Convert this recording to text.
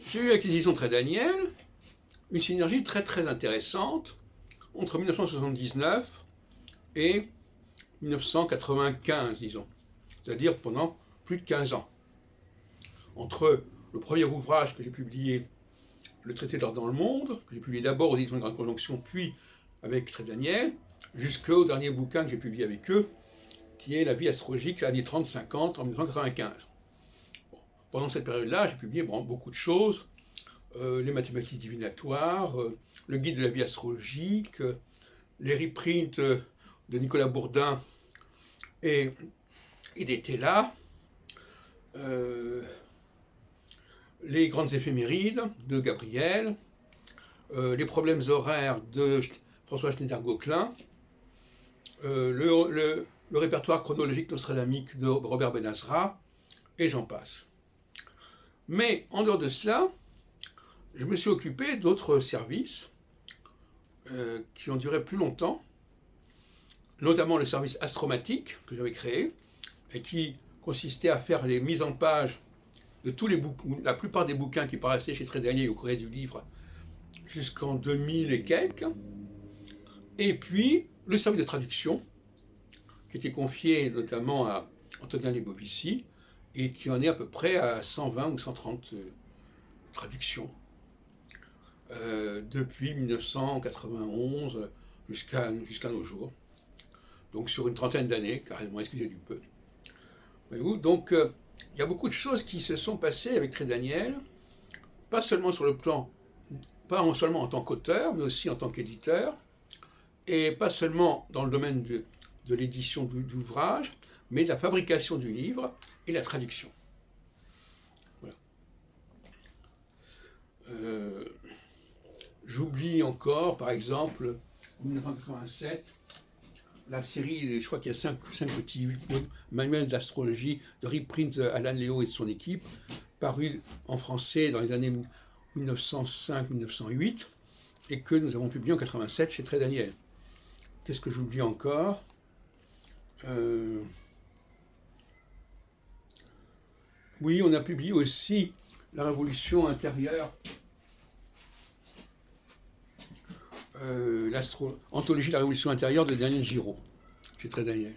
j'ai eu avec l'édition Très Daniel une synergie très très intéressante entre 1979 et 1995, disons, c'est-à-dire pendant plus de 15 ans. Entre le premier ouvrage que j'ai publié, Le traité de l'ordre dans le monde, que j'ai publié d'abord aux éditions de Grande Conjonction, puis avec Très Daniel, jusqu'au dernier bouquin que j'ai publié avec eux, qui est La vie astrologique, l'année 30-50, en 1995. Bon. Pendant cette période-là, j'ai publié beaucoup de choses, les mathématiques divinatoires, le guide de la vie astrologique, les reprints de Nicolas Bourdin et d'Etela, les grandes éphémérides de Gabriel, les problèmes horaires de François Schneider-Gauquelin, le répertoire chronologique nostradamique de Robert Benazra, et j'en passe. Mais en dehors de cela, je me suis occupé d'autres services qui ont duré plus longtemps, notamment le service astromatique que j'avais créé, et qui consistait à faire les mises en page de tous les la plupart des bouquins qui paraissaient chez Très Daniel au Courrier du Livre jusqu'en 2000 et quelques, et puis le service de traduction, qui était confié notamment à Antonin Lebovici, et qui en est à peu près à 120 ou 130 traductions, depuis 1991 jusqu'à nos jours. Donc sur une trentaine d'années, carrément, excusez du peu. Voyez-vous, donc il y a beaucoup de choses qui se sont passées avec Très Daniel, pas seulement sur le plan, pas seulement en tant qu'auteur, mais aussi en tant qu'éditeur, et pas seulement dans le domaine de l'édition d'ouvrages, mais de la fabrication du livre et la traduction. Voilà. J'oublie encore, par exemple, en 1987, la série, je crois qu'il y a 5 petits manuels d'astrologie de reprint Alan Léo et de son équipe, parus en français dans les années 1905-1908, et que nous avons publié en 1987 chez Très Daniel. Qu'est-ce que j'oublie encore ? Oui, on a publié aussi La Révolution intérieure, anthologie de la Révolution intérieure de Daniel Giraud, chez Très Daniel.